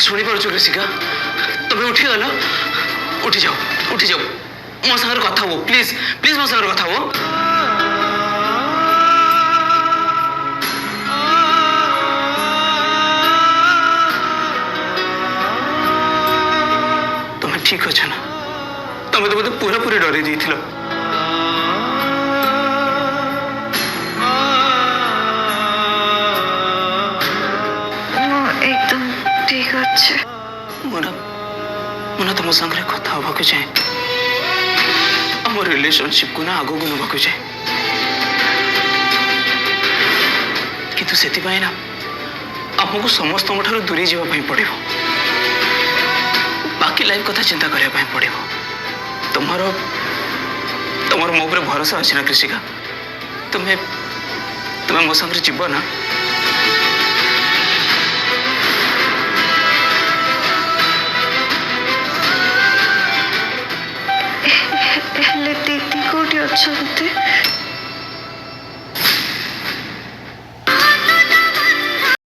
शुणी पार्छ कृषिका तुम उठी गल उठी जाओ मो सागर कथा हो प्लीज प्लीज मो सागर कथा हो तुम ठीक अच्छे ना तुम तो मत पूरा पूरी डरी जाइल एकदम ठीक अच्छे मुना तुम संगे कथा हवा चाहे आम रिलेशनशिप को ना आगो को नवा चाहे किंतु से ना आमको समस्त दूरी जावाई पड़ो बाकी लाइफ कथा चिंता करने पड़ो तुमर तुमर मो पर भरोसा अच्छी ना कृषिका तुम्हें तुम्हें मो संगे जीव ना दीदी कौटी अच्छा